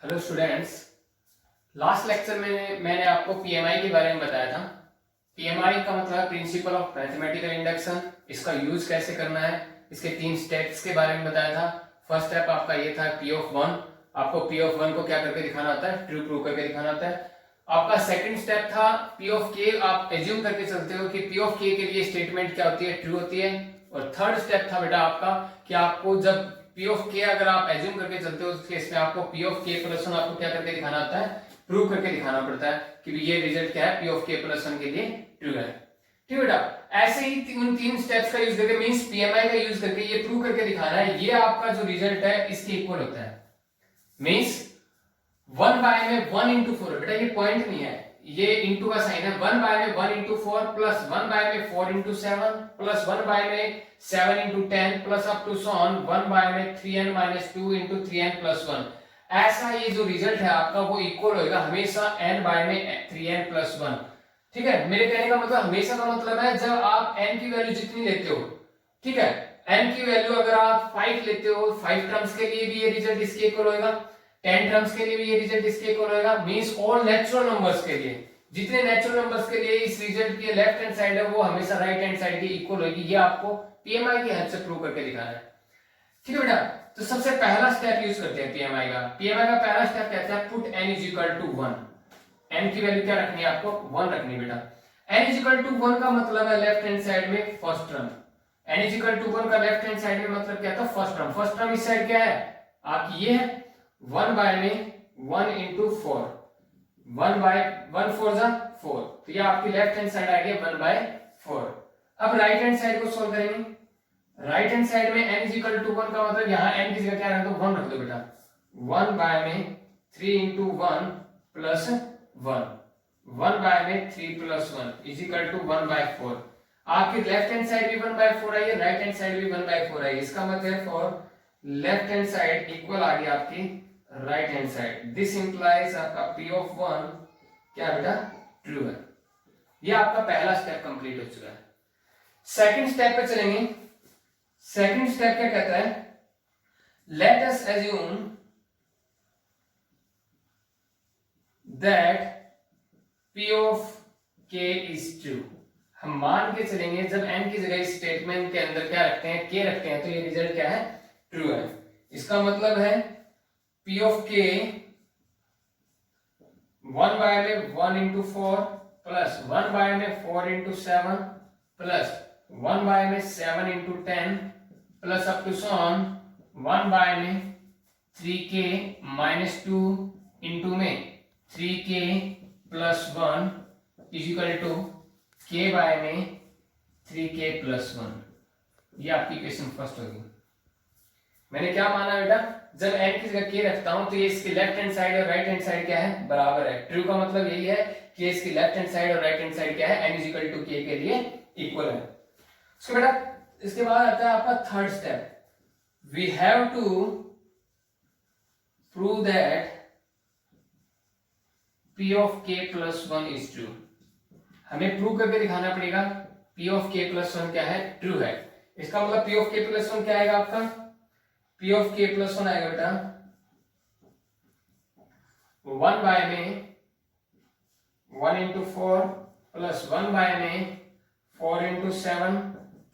Hello students, last lecture में मैंने आपको पीएमआई के बारे में बताया था। पीएमआई का मतलब प्रिंसिपल ऑफ मैथमेटिकल इंडक्शन, इसका यूज कैसे करना है, इसके 3 स्टेप्स के बारे में बताया था। फर्स्ट स्टेप आपका ये था पी ऑफ वन, आपको पी ऑफ वन को क्या करके दिखाना होता है, ट्रू प्रूव करके दिखाना होता है। आपका सेकंड स्टेप था पी ऑफ के, आप एज्यूम करके चलते हो कि पी ऑफ के लिए स्टेटमेंट क्या होती है, ट्रू होती है। और थर्ड स्टेप था बेटा आपका कि आपको जब पी ऑफ के अगर आप एज्यूम करके चलते हो उस केस में आपको पी ऑफ के प्लस वन आपको क्या करके दिखाना होता है, प्रूव करके दिखाना पड़ता है कि ये रिजल्ट क्या है, पी ऑफ के प्लस वन के लिए ट्रू है। ठीक बेटा, ऐसे ही उन 3 स्टेप्स का यूज करके मींस पीएमआई का यूज करके ये प्रूव करके दिखाना है ये आपका जो रिजल्ट है इसके इक्वल होता है। मींस 1 बाय में 1 इंटू 4, बेटा ये पॉइंट नहीं है, ये इंटू का साइन है। 1 बाय में 1 इंटू 4 प्लस 1 बाय में 4 इंटू 7 प्लस 1 बाय में 7 इंटू 10 प्लस अप टू सॉन 1 बाय में 3n minus 2 into 3n plus 1। ऐसा ये जो रिजल्ट है आपका वो इक्वल होगा हमेशा n बाय में 3n प्लस 1। ठीक है, मेरे कहने का मतलब हमेशा का मतलब है जब आप n की वैल्यू जितनी लेते हो, ठीक है, n की वैल्यू अगर आप 5 लेते हो, 5 टर्म्स के लिए भी ये रिजल्ट इसके इक्वल होगा, 10 टर्म्स के लिए भी ये रिजल्ट इसके इक्वल होगा। मींस ऑल नेचुरल नंबर्स के लिए, जितने नेचुरल नंबर्स के लिए इस रिजल्ट की लेफ्ट हैंड साइड है वो हमेशा राइट हैंड साइड के इक्वल होगी। ये आपको पीएमआई की हेल्प से प्रूव करके दिखाना है। ठीक है बेटा, तो सबसे पहला स्टेप यूज करते हैं पीएमआई का। पीएमआई का पहला स्टेप कहता है put n is equal to 1। n की वैल्यू क्या रखनी है, आपको 1 रखनी है बेटा। n इज इक्वल टू 1 का मतलब है लेफ्ट हैंड साइड में first term. n is equal to 1 का लेफ्ट हैंड साइड में मतलब क्या था, फर्स्ट टर्म। फर्स्ट टर्म इस साइड क्या है आपकी, ये है 1 बाय में 1 इंटू 4, 1 बाय 1 4 जा 4, तो ये आपकी लेफ्ट हैंड साइड आ गई 1 बाय 4। अब राइट हैंड साइड को सोल्व करेंगे। राइट हैंड साइड में n इज इक्वल टू 1 का मतलब यहाँ n की जगह क्या रख दो, 1 रख दो बेटा। 1 बाय में 3 इंटू 1 प्लस 1, 1 बाय में 3 plus 1 is equal to 1 by 4। आपकी लेफ्ट हैंड साइड भी 1 बाय 4 आई है, राइट हैंड साइड भी 1 बाय 4 आई है। इसका मतलब for left hand side equal आ गई आपकी right hand side. This implies आपका पी ऑफ 1 क्या बेटा, ट्रू है। ये आपका पहला स्टेप कंप्लीट हो चुका है। सेकंड स्टेप पे चलेंगे। सेकंड स्टेप क्या कहता है, let us assume that P of के इज ट्रू। हम मान के चलेंगे जब n की जगह स्टेटमेंट के अंदर क्या रखते हैं, k रखते हैं, तो ये रिजल्ट क्या है, ट्रू है। इसका मतलब है P ऑफ k 1 बाय में 1 इंटू 4 प्लस 1 बाय में 4 इंटू 7 प्लस 1 बाय में 7 इंटू 10 प्लस अप टू सॉन 1 बाय में 3k माइनस 2 इंटू में 3k plus 1 is equal to k by में 3k प्लस 1। ये आपकी इक्वेशन फर्स्ट होगी। मैंने क्या माना बेटा, जब n की जगह k रखता हूं तो ये इसकी लेफ्ट हैंड साइड और राइट हैंड साइड क्या है, बराबर है। ट्रू का मतलब यही है कि इसकी लेफ्ट हैंड साइड और राइट हैंड साइड क्या है, n is equal to k के लिए इक्वल है। उसके बेटा इसके बाद आता है आपका third step, we have to prove that p of k plus 1 is true. हमें प्रूव करके दिखाना पड़ेगा p ऑफ k प्लस 1 क्या है, ट्रू है। इसका मतलब p ऑफ k प्लस 1 क्या आएगा आपका, P ऑफ k प्लस 1 आएगा बेटा 1 बाय में 1 इंटू 4 प्लस 1 बाय में 4 इंटू 7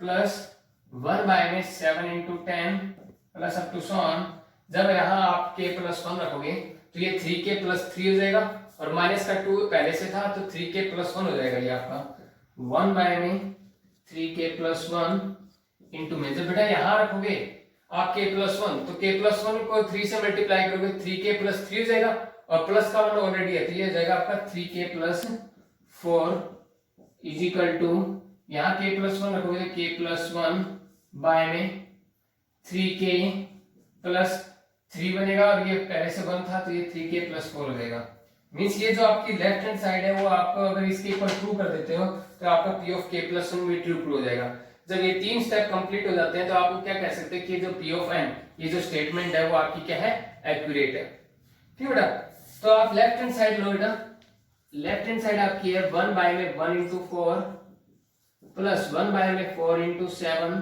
प्लस 1 बाय में 7 इंटू 10 प्लस अप टू सॉन। जब यहाँ आप k प्लस 1 रखोगे तो ये 3k प्लस 3 हो जाएगा और माइनस का 2 पहले से था तो 3k प्लस 1 हो जाएगा। ये आपका 1 बाय में 3k प्लस 1 इंटू में जब बेटा यहाँ रखोगे आप k प्लस 1 तो k प्लस 1 को 3 से मल्टीप्लाई करोगे 3k प्लस 3 हो जाएगा और प्लस का 1 ऑलरेडी है तो ये हो जाएगा आपका 3k plus 4 is equal to, यहाँ k प्लस 1 रखोगे तो k प्लस 1 बाय में 3k प्लस 3 बनेगा और ये पहले से 1 था तो ये 3k प्लस 4 हो जाएगा। मीन्स ये जो आपकी लेफ्ट हैंड साइड है वो आपको अगर इसके ऊपर ट्रू कर देते हो तो आपका p ऑफ k प्लस 1 भी ट्रू हो जाएगा। जब ये 3 स्टेप कंप्लीट हो जाते हैं तो आपको क्या कह सकते हैं कि जो p ऑफ n ये जो स्टेटमेंट है वो आपकी क्या है, एक्यूरेट है। ठीक बेटा, तो आप लेफ्ट हैंड साइड लो बेटा। लेफ्ट हैंड साइड आपकी है 1 बाय में 1 इंटू 4 प्लस 1 बाय में 4 इंटू 7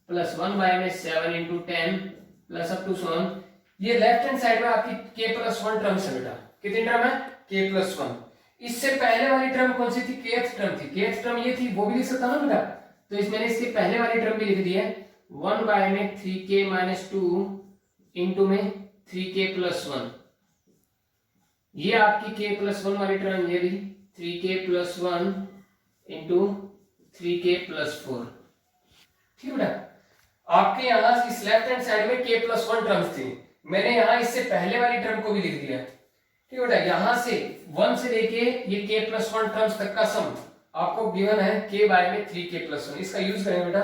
प्लस 1 बाय में 7 इंटू 10 प्लस अप टू सॉन। ये लेफ्ट हैंड साइड में आपकी k प्लस 1 टर्म्स है बेटा। कितनी टर्म है? k plus 1। इससे पहले वाली टर्म कौन सी थी? kth टर्म थी। kth टर्म ये थी, वो भी लिख सकता हूं ना बेटा। तो इसमें इसके पहले वाली टर्म भी लिख दी है 1 बाय में 3k माइनस 2 इंटू में 3k प्लस 1। ये आपकी k प्लस 1 वाली टर्म, ये भी 3k plus 1 into 3k plus 4। ठीक है बेटा। आपके यहाँ इस लेफ्ट हैंड साइड में k प्लस 1 टर्म्स थी, मैंने यहाँ इससे पहले वाली टर्म को भी लिख दिया। ठीक है बेटा। यहाँ से 1 से लेके ये k प्लस 1 टर्म्स तक का सम आपको गिवन है k बाय में 3k प्लस 1। इसका यूज करेंगे बेटा,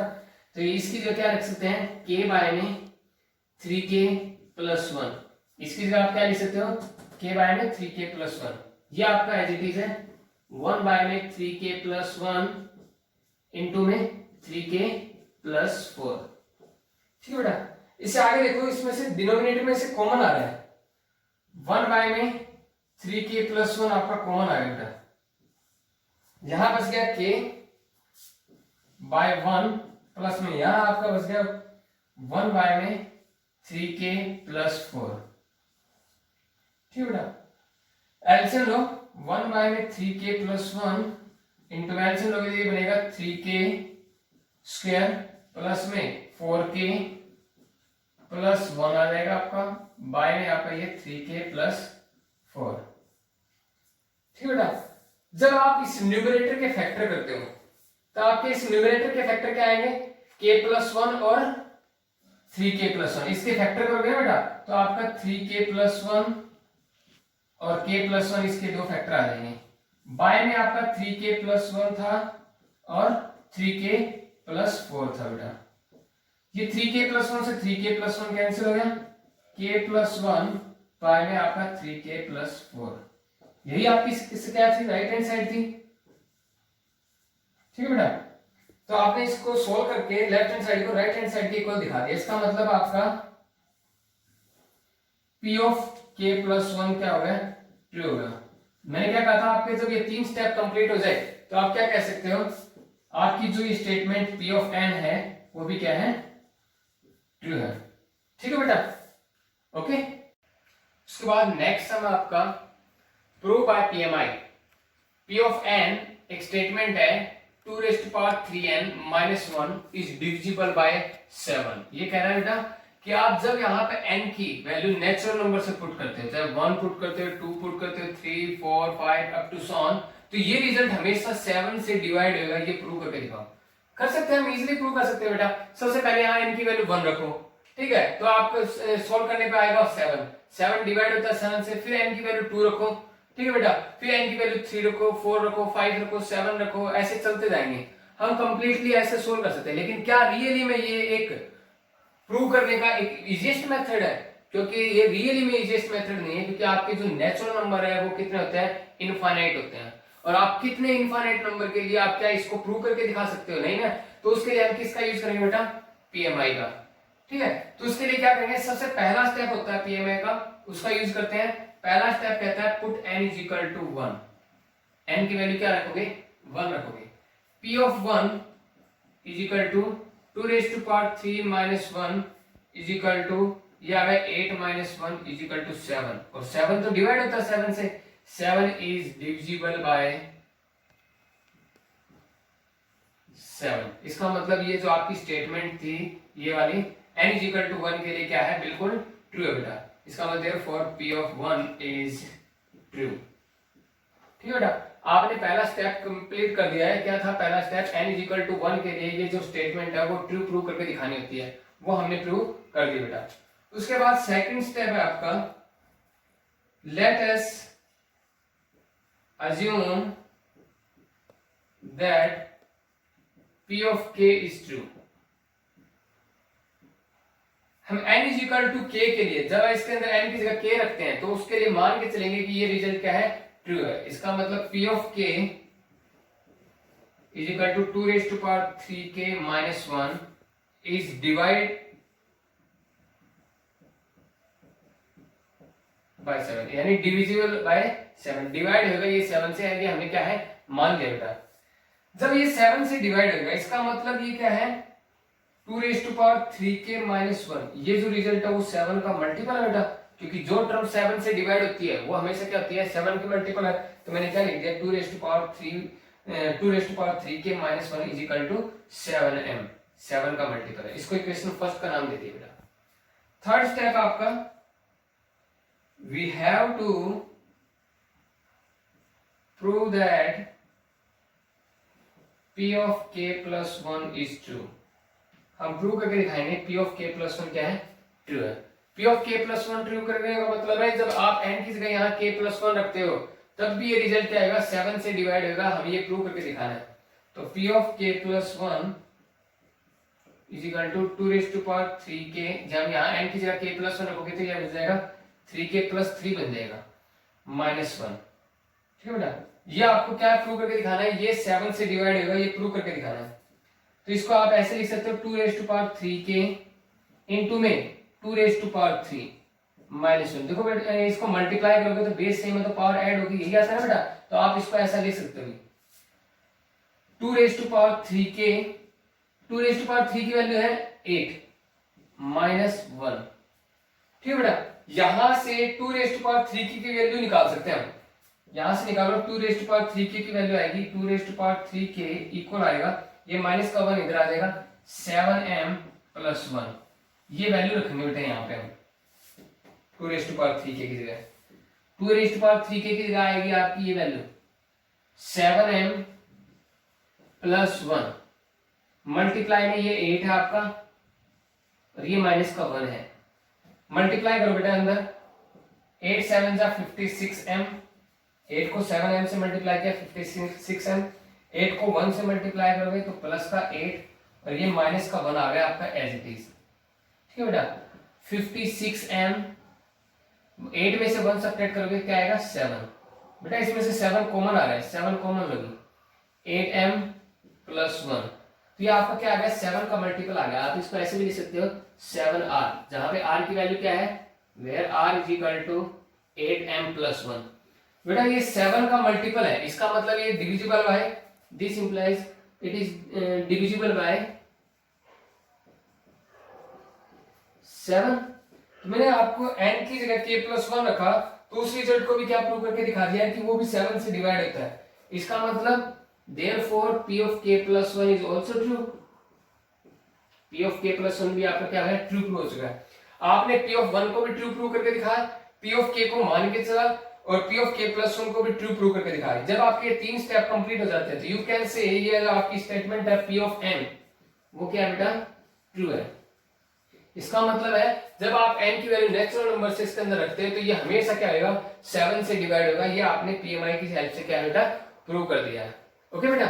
तो इसकी जगह क्या रख सकते हैं? k बाय में 3k प्लस 1। इसकी जगह आप क्या लिख सकते हो? k बाय में 3k प्लस 1। ये आपका एज इट इज है 1 बाय में 3k प्लस 1 इंटू में 3k प्लस 4। ठीक है बेटा। इससे आगे देखो, इसमें से डिनोमिनेटर में से कॉमन आ रहा है 1 बाय में 3k प्लस 1 आपका कॉमन आ गया बेटा। यहां बच गया k बाय 1 प्लस में यहां आपका बच गया 1 बाय में 3k प्लस 4। ठीक है बेटा। एलसीएम लो 1 बाय में 3k प्लस 1 इंटू एलसीएम लोगे तो ये बनेगा 3k स्क्वायर प्लस में 4k प्लस 1 आ जाएगा आपका, बाय में आपका ये 3k प्लस 4। ठीक है बेटा। जब आप इस न्यूमरेटर के फैक्टर करते हो तो आपके इस न्यूमरेटर के फैक्टर क्या आएंगे? k प्लस 1 और 3k प्लस 1। इसके फैक्टर करोगे ना बेटा तो आपका 3k प्लस 1 और k प्लस 1 इसके दो फैक्टर आ जाएंगे। बाय में आपका 3k प्लस 1 था और 3k प्लस 4 था बेटा। ये 3k प्लस 1 से 3k प्लस 1 कैंसिल हो गया, k प्लस 1 बाय में आपका 3k प्लस 4। यही आपकी किससे क्या थी? राइट हैंड साइड थी। ठीक है बेटा। तो आपने इसको सोल्व करके लेफ्ट हैंड साइड को राइट हैंड साइड के इक्वल दिखा दिया। इसका मतलब आपका p ऑफ k प्लस 1 क्या हो गया? ट्रू हो गया। मैंने क्या कहा था आपके, जब ये 3 स्टेप कंप्लीट हो जाए तो आप क्या कह सकते हो? आपकी जो ये स्टेटमेंट p ऑफ n है वो भी क्या है? ट्रू है। ठीक है बेटा। ओके। उसके बाद नेक्स्ट सम आपका prove by PMI. p of n एक स्टेटमेंट है 2 raise to power 3n minus 1 is divisible by 7। ये कह रहा है बेटा कि आप जब यहाँ पे n की वैल्यू नेचुरल नंबर से पुट करते हो, चाहे 1 पुट करते हो, 2 पुट करते हो, 3 4 5 अप टू सो ऑन, तो ये रिजल्ट हमेशा 7 से डिवाइड होगा। ये प्रूव करके दिखाओ। कर सकते हैं, हम इजीली प्रूव कर सकते हैं बेटा। सबसे पहले यहाँ n की वैल्यू 1 रखो। ठीक है, तो आप सॉल्व करने पे आएगा 7 डिवाइड होता है 7 से। फिर n की वैल्यू 2 रखो। ठीक है बेटा। फिर n की वैल्यू 3 रखो, 4 रखो, 5 रखो, 7 रखो, ऐसे चलते जाएंगे। हम कंप्लीटली ऐसे सोल्व कर सकते हैं। लेकिन क्या रियली में ये एक प्रूव करने का एक इजीएस्ट मेथड है? क्योंकि ये रियली में इजीएस्ट मेथड नहीं है, क्योंकि आपके जो नेचुरल नंबर है वो कितने होते हैं? इनफाइनाइट होते हैं। और आप कितने इनफाइनाइट नंबर के लिए आप क्या इसको प्रूव करके दिखा सकते हो? नहीं ना। तो उसके लिए हम किसका यूज करेंगे बेटा? पीएमआई का। ठीक है, तो उसके लिए क्या करेंगे? सबसे पहला स्टेप होता है पीएमआई का, उसका यूज करते हैं। पहला स्टेप कहता है put n is equal to 1। n की वैल्यू क्या रखोगे? 1 रखोगे। p of 1 is equal to 2 raise to power 3 minus 1 is equal to ये आ गया 8 माइनस 1 इज इक्वल टू 7। और 7 तो डिवाइड होता है 7 से। 7 इज डिविजिबल बाय 7। इसका मतलब ये जो आपकी स्टेटमेंट थी ये वाली n इज इक्वल टू 1 के लिए क्या है? बिल्कुल ट्रू है बेटा। इसका मतलब therefore p of 1 is true. ठीक है बेटा। आपने पहला स्टेप कंप्लीट कर दिया है। क्या था पहला step? n is equal to 1 के लिए ये जो स्टेटमेंट है वो ट्रू प्रूव करके दिखानी होती है, वो हमने प्रूव कर दी बेटा। उसके बाद सेकंड स्टेप है आपका let us assume that p of k is true. हम n is equal to k के लिए जब इसके अंदर n की जगह k रखते हैं तो उसके लिए मान के चलेंगे कि ये रिजल्ट क्या है? ट्रू है। इसका मतलब p of k is equal to 2 raise to power 3k minus 1 is divide by 7, यानी डिविजिबल बाय 7। डिवाइड होगा ये 7 से, यानी हमने क्या है? मान लिया बेटा। जब ये 7 से डिवाइड होगा इसका मतलब ये क्या है? 2⁻³ ये जो रिजल्ट है वो 7 का मल्टीपल है बेटा, क्योंकि जो टर्म 7 से डिवाइड होती है वो हमेशा क्या होती है, 7 की मल्टीपल है। तो मैंने क्या लिख दिया, 2⁻³ इज इक्वल टू 7m, 7 का मल्टीपल है। इसको इक्वेशन फर्स्ट का नाम दे दिया बेटा। थर्ड स्टेप आपका, we have to prove that P of k plus 1 is true। हम प्रूव करके दिखाएंगे P of k plus 1 क्या है, ट्रू है। P of k plus 1 true करने का मतलब है जब आप n की जगह यहाँ k plus 1 रखते हो तब भी ये रिजल्ट क्या आएगा, 7 से डिवाइड होगा। हमें ये प्रूव करके दिखाना है। तो P of k plus 1 is equal to 2⁻³ जब यहाँ n की जगह k plus 1 रखोगे तो यह बन जाएगा 3k plus 3 बन जाएगा -1। ठीक है बेटा, ये आपको क्या प्रूव करके दिखाना है, ये 7 से डिवाइड होगा, ये प्रूव करके दिखाना है। तो इसको आप ऐसे लिख सकते हो 2⁻³ इनटू में 2⁻³ -1। देखो बेटा इसको मल्टीप्लाई करोगे तो बेस सेम है तो पावर ऐड होगी, यही आता है ना बेटा। तो आप इसको ऐसा लिख सकते हो 2⁻³ की वैल्यू है 8 -1। ठीक है बेटा, यहां से 2⁻³ की वैल्यू निकाल सकते हैं हम। यहां से निकालो 2⁻³ की वैल्यू आएगी 2⁻³ इक्वल आएगा, ये माइनस का 1 इधर आ जाएगा 7m + 1। ये वैल्यू रखेंगे बेटा यहाँ पे हम 2⁻³ की जगह। 2⁻³ की जगह आएगी आपकी ये वैल्यू 7m + 1 मल्टीप्लाई में ये 8 है आपका और ये माइनस का 1 है। मल्टीप्लाई करो बेटा अंदर, 8 7 जा 56m, 8 को 7m से मल्टीप्लाई किया 56m, 8 को 1 से मल्टीप्लाई करोगे तो प्लस का 8 और ये माइनस का 1 आ गया आपका एज इट इज। ठीक है बेटा, 56m 8 में से 1 सब्ट्रैक्ट करोगे क्या आएगा 7। बेटा इसमें से 7 कॉमन आ रहा है, 7 कॉमन लगी 8m + 1। तो ये आपका क्या आ गया, 7 का मल्टीपल आ गया। आप इसको ऐसे भी लिख सकते हो 7r, जहां पे r की वैल्यू क्या है, where r is equal to 8m + 1। बेटा ये 7 का मल्टीपल है, इसका मतलब ये divisible by, this implies it is divisible by 7। तो मैंने आपको n की जगह k + 1 रखा तो उस रिजल्ट को भी क्या प्रूव करके दिखा दिया है कि वो भी 7 से डिवाइड होता है। इसका मतलब therefore P of k + 1 is also true। P of k + 1 भी आपका क्या है, ट्रू प्रूव हो चुका है। आपने P of 1 को भी ट्रू प्रूव करके दिखाया, P of k को मान के चला और P of k + 1 को भी ट्रू प्रूव करके दिखाया। जब आपके 3 स्टेप कंप्लीट हो जाते हैं तो यू कैन से ये आपकी स्टेटमेंट है P of n वो क्या है बेटा, ट्रू है। इसका मतलब है जब आप n की वैल्यू नेचुरल नंबर से इसके अंदर रखते हैं तो ये हमेशा क्या आएगा, 7 से डिवाइड होगा। ये आपने PMI की हेल्प से क्या बेटा प्रूव कर दिया है। ओके बेटा।